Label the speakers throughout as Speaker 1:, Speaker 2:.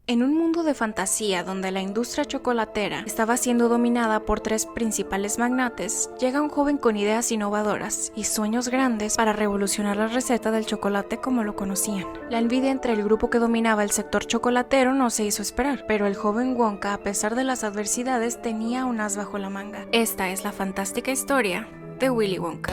Speaker 1: En un mundo de fantasía donde la industria chocolatera estaba siendo dominada por tres principales magnates, llega un joven con ideas innovadoras y sueños grandes para revolucionar la receta del chocolate como lo conocían. La envidia entre el grupo que dominaba el sector chocolatero no se hizo esperar, pero el joven Wonka, a pesar de las adversidades, tenía un as bajo la manga. Esta es la fantástica historia de Willy Wonka.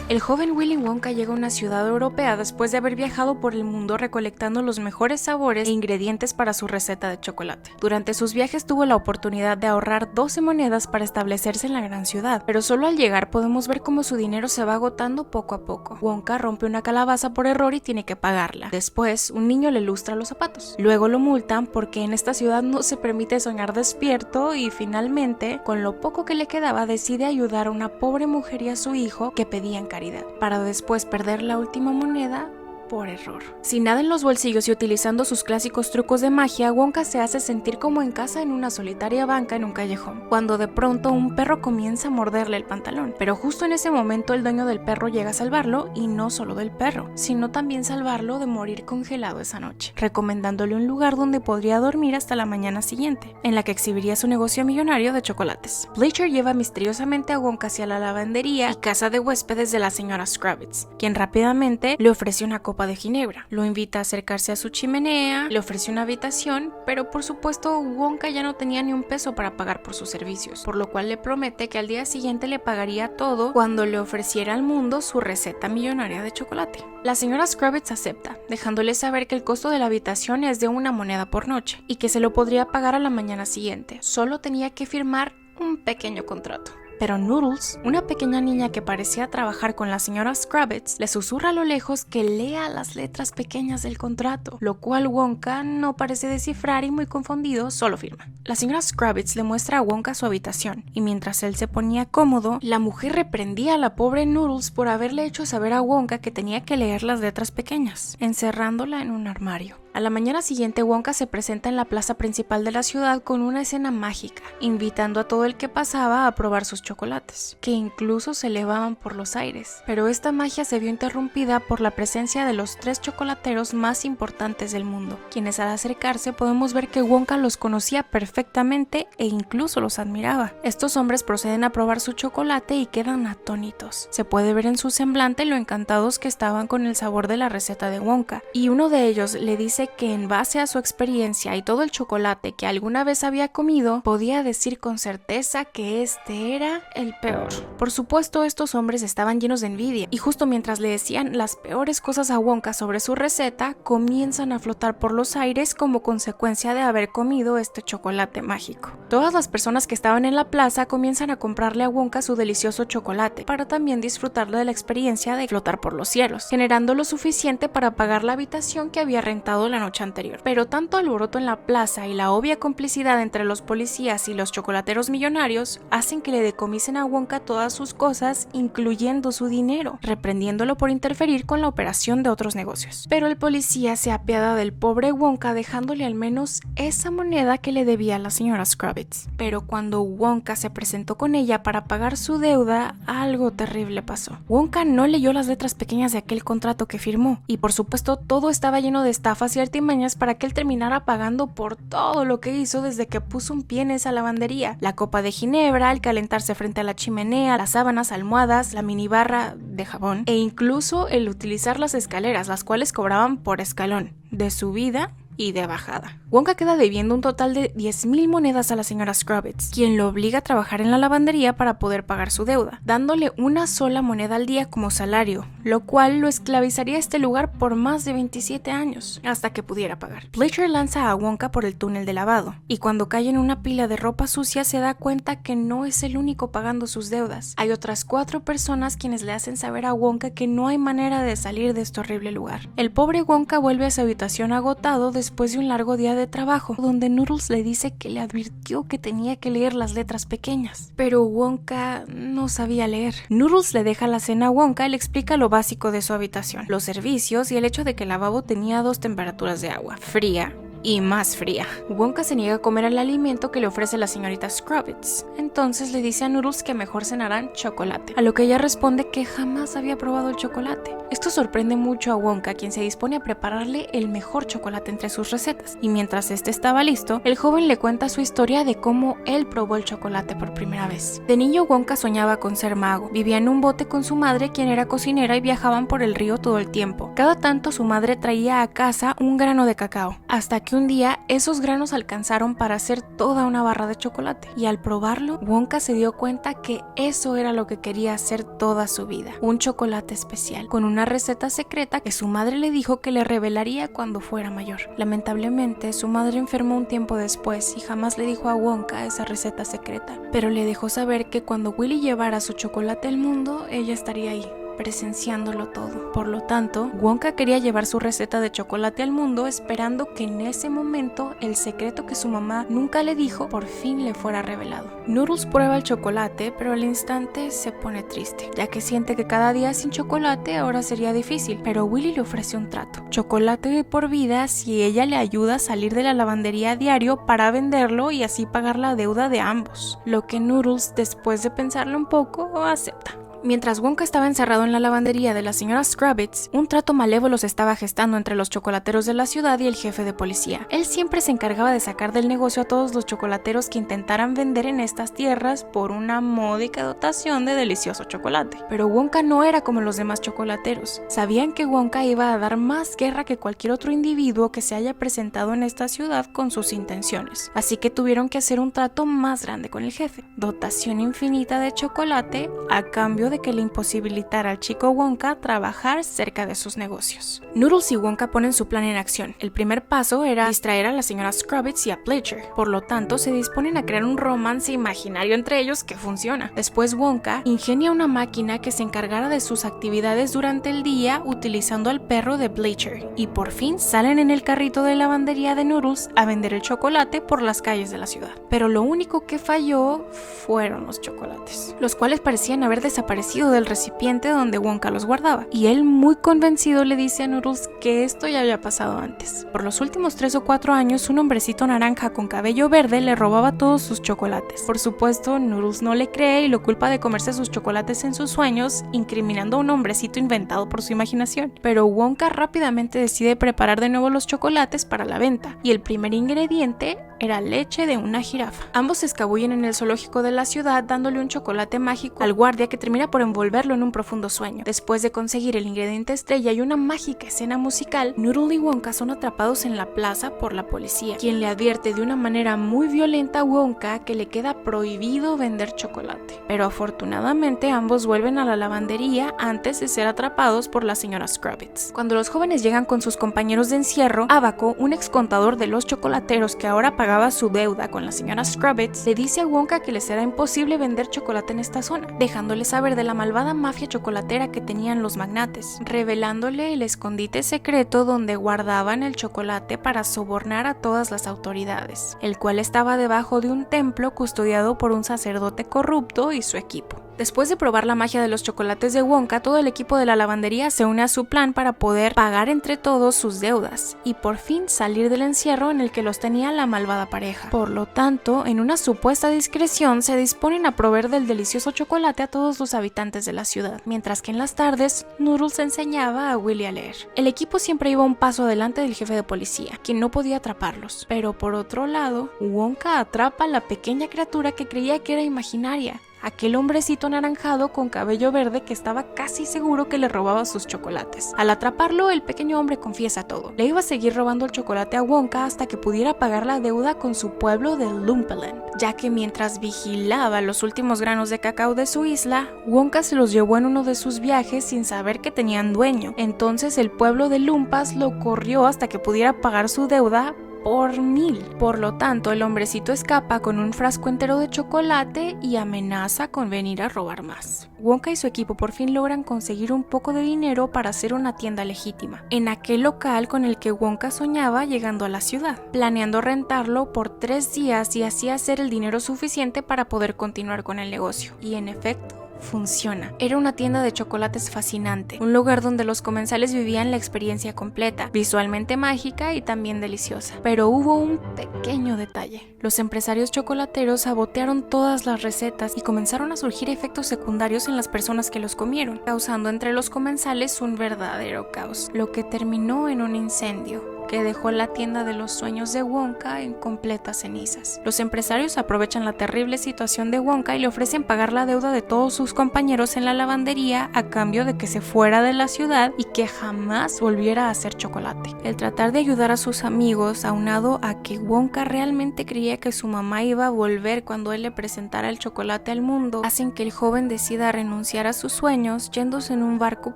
Speaker 1: El joven Willy Wonka llega a una ciudad europea después de haber viajado por el mundo recolectando los mejores sabores e ingredientes para su receta de chocolate. Durante sus viajes tuvo la oportunidad de ahorrar 12 monedas para establecerse en la gran ciudad, pero solo al llegar podemos ver cómo su dinero se va agotando poco a poco. Wonka rompe una calabaza por error y tiene que pagarla. Después, un niño le lustra los zapatos. Luego lo multan porque en esta ciudad no se permite soñar despierto y finalmente, con lo poco que le quedaba, decide ayudar a una pobre mujer y a su hijo que pedían caridad, para después perder la última moneda por error. Sin nada en los bolsillos y utilizando sus clásicos trucos de magia, Wonka se hace sentir como en casa en una solitaria banca en un callejón, cuando de pronto un perro comienza a morderle el pantalón. Pero justo en ese momento el dueño del perro llega a salvarlo, y no solo del perro, sino también salvarlo de morir congelado esa noche, recomendándole un lugar donde podría dormir hasta la mañana siguiente, en la que exhibiría su negocio millonario de chocolates. Bleacher lleva misteriosamente a Wonka hacia la lavandería y casa de huéspedes de la señora Scrabbits, quien rápidamente le ofrece una copa de ginebra. Lo invita a acercarse a su chimenea, le ofrece una habitación, pero por supuesto Wonka ya no tenía ni un peso para pagar por sus servicios, por lo cual le promete que al día siguiente le pagaría todo cuando le ofreciera al mundo su receta millonaria de chocolate. La señora Scrabbits acepta, dejándole saber que el costo de la habitación es de 1 moneda por noche y que se lo podría pagar a la mañana siguiente. Solo tenía que firmar un pequeño contrato. Pero Noodles, una pequeña niña que parecía trabajar con la señora Scrabbits, le susurra a lo lejos que lea las letras pequeñas del contrato, lo cual Wonka no parece descifrar y muy confundido solo firma. La señora Scrabbits le muestra a Wonka su habitación, y mientras él se ponía cómodo, la mujer reprendía a la pobre Noodles por haberle hecho saber a Wonka que tenía que leer las letras pequeñas, encerrándola en un armario. A la mañana siguiente, Wonka se presenta en la plaza principal de la ciudad con una escena mágica, invitando a todo el que pasaba a probar sus chocolates, que incluso se elevaban por los aires. Pero esta magia se vio interrumpida por la presencia de los 3 chocolateros más importantes del mundo, quienes al acercarse podemos ver que Wonka los conocía perfectamente e incluso los admiraba. Estos hombres proceden a probar su chocolate y quedan atónitos. Se puede ver en su semblante lo encantados que estaban con el sabor de la receta de Wonka, y uno de ellos le dice que en base a su experiencia y todo el chocolate que alguna vez había comido, podía decir con certeza que este era el peor. Por supuesto, estos hombres estaban llenos de envidia, y justo mientras le decían las peores cosas a Wonka sobre su receta, comienzan a flotar por los aires como consecuencia de haber comido este chocolate mágico. Todas las personas que estaban en la plaza comienzan a comprarle a Wonka su delicioso chocolate, para también disfrutar de la experiencia de flotar por los cielos, generando lo suficiente para pagar la habitación que había rentado la noche anterior. Pero tanto alboroto en la plaza y la obvia complicidad entre los policías y los chocolateros millonarios hacen que le decomisen a Wonka todas sus cosas, incluyendo su dinero, reprendiéndolo por interferir con la operación de otros negocios. Pero el policía se apiada del pobre Wonka, dejándole al menos esa moneda que le debía a la señora Scrabbits. Pero cuando Wonka se presentó con ella para pagar su deuda, algo terrible pasó. Wonka no leyó las letras pequeñas de aquel contrato que firmó, y por supuesto todo estaba lleno de estafas y artimañas para que él terminara pagando por todo lo que hizo desde que puso un pie en esa lavandería: la copa de ginebra, el calentarse frente a la chimenea, las sábanas, almohadas, la minibarra de jabón e incluso el utilizar las escaleras, las cuales cobraban por escalón, de subida y de bajada. Wonka queda debiendo un total de 10,000 monedas a la señora Scrabbits, quien lo obliga a trabajar en la lavandería para poder pagar su deuda, dándole una sola moneda al día como salario, lo cual lo esclavizaría a este lugar por más de 27 años, hasta que pudiera pagar. Bleacher lanza a Wonka por el túnel de lavado, y cuando cae en una pila de ropa sucia se da cuenta que no es el único pagando sus deudas. Hay otras 4 personas quienes le hacen saber a Wonka que no hay manera de salir de este horrible lugar. El pobre Wonka vuelve a su habitación agotado después de un largo día de trabajo, donde Noodles le dice que le advirtió que tenía que leer las letras pequeñas, pero Wonka no sabía leer. Noodles le deja la cena a Wonka y le explica lo básico de su habitación, los servicios y el hecho de que el lavabo tenía 2 temperaturas de agua: fría y más fría. Wonka se niega a comer el alimento que le ofrece la señorita Scrubbits. Entonces le dice a Noodles que mejor cenarán chocolate, a lo que ella responde que jamás había probado el chocolate. Esto sorprende mucho a Wonka, quien se dispone a prepararle el mejor chocolate entre sus recetas, y mientras este estaba listo, el joven le cuenta su historia de cómo él probó el chocolate por primera vez. De niño, Wonka soñaba con ser mago. Vivía en un bote con su madre, quien era cocinera, y viajaban por el río todo el tiempo. Cada tanto su madre traía a casa un grano de cacao, hasta que un día esos granos alcanzaron para hacer toda una barra de chocolate, y al probarlo, Wonka se dio cuenta que eso era lo que quería hacer toda su vida, un chocolate especial, con una receta secreta que su madre le dijo que le revelaría cuando fuera mayor. Lamentablemente, su madre enfermó un tiempo después y jamás le dijo a Wonka esa receta secreta, pero le dejó saber que cuando Willy llevara su chocolate al mundo, ella estaría ahí, presenciándolo todo. Por lo tanto, Wonka quería llevar su receta de chocolate al mundo, esperando que en ese momento el secreto que su mamá nunca le dijo por fin le fuera revelado. Noodles prueba el chocolate, pero al instante se pone triste, ya que siente que cada día sin chocolate ahora sería difícil, pero Willy le ofrece un trato: chocolate de por vida si ella le ayuda a salir de la lavandería a diario para venderlo y así pagar la deuda de ambos, lo que Noodles, después de pensarlo un poco, acepta. Mientras Wonka estaba encerrado en la lavandería de la señora Scrubbits, un trato malévolo se estaba gestando entre los chocolateros de la ciudad y el jefe de policía. Él siempre se encargaba de sacar del negocio a todos los chocolateros que intentaran vender en estas tierras por una módica dotación de delicioso chocolate. Pero Wonka no era como los demás chocolateros. Sabían que Wonka iba a dar más guerra que cualquier otro individuo que se haya presentado en esta ciudad con sus intenciones. Así que tuvieron que hacer un trato más grande con el jefe: dotación infinita de chocolate a cambio de que le imposibilitara al chico Wonka trabajar cerca de sus negocios. Noodles y Wonka ponen su plan en acción. El primer paso era distraer a la señora Scrubbits y a Bleacher. Por lo tanto, se disponen a crear un romance imaginario entre ellos que funciona. Después, Wonka ingenia una máquina que se encargara de sus actividades durante el día utilizando al perro de Bleacher, y por fin salen en el carrito de lavandería de Noodles a vender el chocolate por las calles de la ciudad. Pero lo único que falló fueron los chocolates, los cuales parecían haber desaparecido del recipiente donde Wonka los guardaba, y él, muy convencido, le dice a Noodles que esto ya había pasado antes. Por los últimos 3 o 4 años, un hombrecito naranja con cabello verde le robaba todos sus chocolates. Por supuesto, Noodles no le cree y lo culpa de comerse sus chocolates en sus sueños, incriminando a un hombrecito inventado por su imaginación. Pero Wonka rápidamente decide preparar de nuevo los chocolates para la venta, y el primer ingrediente era leche de una jirafa. Ambos se escabullen en el zoológico de la ciudad, dándole un chocolate mágico al guardia, que termina por envolverlo en un profundo sueño. Después de conseguir el ingrediente estrella y una mágica escena musical, Noodle y Wonka son atrapados en la plaza por la policía, quien le advierte de una manera muy violenta a Wonka que le queda prohibido vender chocolate. Pero afortunadamente ambos vuelven a la lavandería antes de ser atrapados por la señora Scrubbits. Cuando los jóvenes llegan con sus compañeros de encierro, Abaco, un ex contador de los chocolateros que ahora pagaba su deuda con la señora Scrubbits, le dice a Wonka que le será imposible vender chocolate en esta zona, dejándole saber de la malvada mafia chocolatera que tenían los magnates, revelándole el escondite secreto donde guardaban el chocolate para sobornar a todas las autoridades, el cual estaba debajo de un templo custodiado por un sacerdote corrupto y su equipo. Después de probar la magia de los chocolates de Wonka, todo el equipo de la lavandería se une a su plan para poder pagar entre todos sus deudas y por fin salir del encierro en el que los tenía la malvada pareja. Por lo tanto, en una supuesta discreción, se disponen a proveer del delicioso chocolate a todos los habitantes de la ciudad, mientras que en las tardes, Noodles enseñaba a Willy a leer. El equipo siempre iba un paso adelante del jefe de policía, quien no podía atraparlos. Pero por otro lado, Wonka atrapa a la pequeña criatura que creía que era imaginaria, aquel hombrecito anaranjado con cabello verde que estaba casi seguro que le robaba sus chocolates. Al atraparlo, el pequeño hombre confiesa todo. Le iba a seguir robando el chocolate a Wonka hasta que pudiera pagar la deuda con su pueblo de Lumpaland, ya que mientras vigilaba los últimos granos de cacao de su isla, Wonka se los llevó en uno de sus viajes sin saber que tenían dueño. Entonces el pueblo de Lumpas lo corrió hasta que pudiera pagar su deuda por 1000. Por lo tanto, el hombrecito escapa con un frasco entero de chocolate y amenaza con venir a robar más. Wonka y su equipo por fin logran conseguir un poco de dinero para hacer una tienda legítima, en aquel local con el que Wonka soñaba llegando a la ciudad, planeando rentarlo por 3 días y así hacer el dinero suficiente para poder continuar con el negocio. Y en efecto, funciona. Era una tienda de chocolates fascinante, un lugar donde los comensales vivían la experiencia completa, visualmente mágica y también deliciosa. Pero hubo un pequeño detalle. Los empresarios chocolateros sabotearon todas las recetas y comenzaron a surgir efectos secundarios en las personas que los comieron, causando entre los comensales un verdadero caos, lo que terminó en un incendio que dejó la tienda de los sueños de Wonka en completas cenizas. Los empresarios aprovechan la terrible situación de Wonka y le ofrecen pagar la deuda de todos sus compañeros en la lavandería a cambio de que se fuera de la ciudad y que jamás volviera a hacer chocolate. El tratar de ayudar a sus amigos, aunado a que Wonka realmente creía que su mamá iba a volver cuando él le presentara el chocolate al mundo, hacen que el joven decida renunciar a sus sueños yéndose en un barco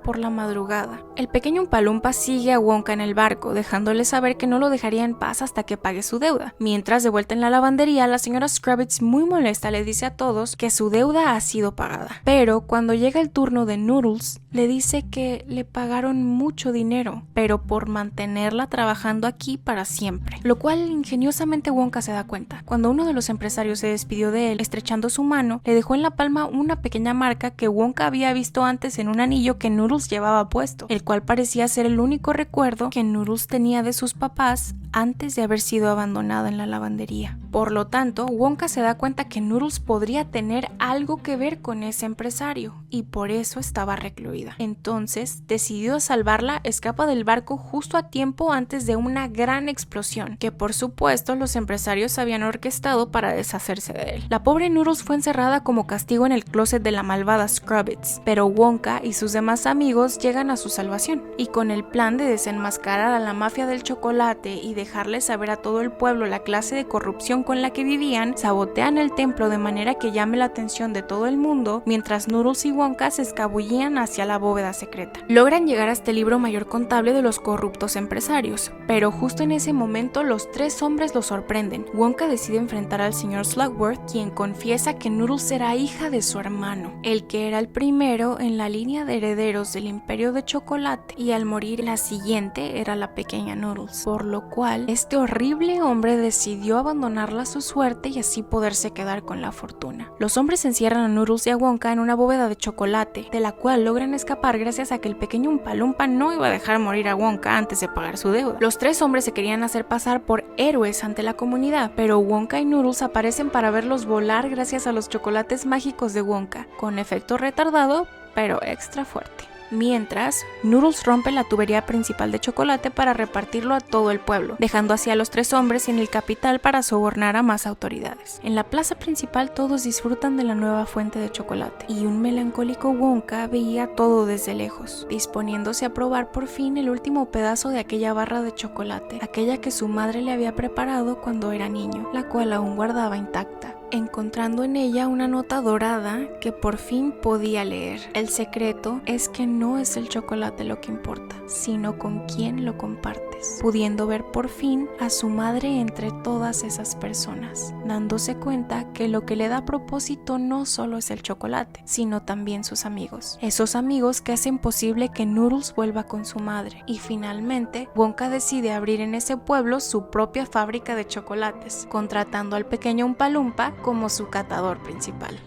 Speaker 1: por la madrugada. El pequeño Oompa Loompa sigue a Wonka en el barco, dejándole saber que no lo dejaría en paz hasta que pague su deuda. Mientras, de vuelta en la lavandería, la señora Scrabbits, muy molesta, le dice a todos que su deuda ha sido pagada. Pero cuando llega el turno de Noodles, le dice que le pagaron mucho dinero, pero por mantenerla trabajando aquí para siempre. Lo cual ingeniosamente Wonka se da cuenta. Cuando uno de los empresarios se despidió de él, estrechando su mano, le dejó en la palma una pequeña marca que Wonka había visto antes en un anillo que Noodles llevaba puesto, el cual parecía ser el único recuerdo que Noodles tenía de sus papás antes de haber sido abandonada en la lavandería. Por lo tanto, Wonka se da cuenta que Noodles podría tener algo que ver con ese empresario y por eso estaba recluida. Entonces, decidido a salvarla, escapa del barco justo a tiempo antes de una gran explosión, que por supuesto los empresarios habían orquestado para deshacerse de él. La pobre Noodles fue encerrada como castigo en el closet de la malvada Scrabbits, pero Wonka y sus demás amigos llegan a su salvación, y con el plan de desenmascarar a la mafia del chocolate y dejarles saber a todo el pueblo la clase de corrupción con la que vivían, sabotean el templo de manera que llame la atención de todo el mundo, mientras Noodles y Wonka se escabullían hacia la bóveda secreta. Logran llegar hasta el libro mayor contable de los corruptos empresarios, pero justo en ese momento los tres hombres los sorprenden. Wonka decide enfrentar al señor Slugworth, quien confiesa que Noodles era hija de su hermano, el que era el primero en la línea de herederos del imperio de chocolate, y al morir la siguiente era la pequeña Noodles, por lo cual este horrible hombre decidió abandonarla a su suerte y así poderse quedar con la fortuna. Los hombres encierran a Noodles y a Wonka en una bóveda de chocolate, de la cual logran escapar gracias a que el pequeño Oompa Loompa no iba a dejar morir a Wonka antes de pagar su deuda. Los tres hombres se querían hacer pasar por héroes ante la comunidad, pero Wonka y Noodles aparecen para verlos volar gracias a los chocolates mágicos de Wonka, con efecto retardado, pero extra fuerte. Mientras, Noodles rompe la tubería principal de chocolate para repartirlo a todo el pueblo, dejando así a los tres hombres sin el capital para sobornar a más autoridades. En la plaza principal todos disfrutan de la nueva fuente de chocolate, y un melancólico Wonka veía todo desde lejos, disponiéndose a probar por fin el último pedazo de aquella barra de chocolate, aquella que su madre le había preparado cuando era niño, la cual aún guardaba intacta, encontrando en ella una nota dorada que por fin podía leer. El secreto es que no es el chocolate lo que importa, sino con quién lo compartes, pudiendo ver por fin a su madre entre todas esas personas, dándose cuenta que lo que le da propósito no solo es el chocolate, sino también sus amigos, esos amigos que hacen posible que Noodles vuelva con su madre. Y finalmente, Wonka decide abrir en ese pueblo su propia fábrica de chocolates, contratando al pequeño Oompa Loompa como su catador principal.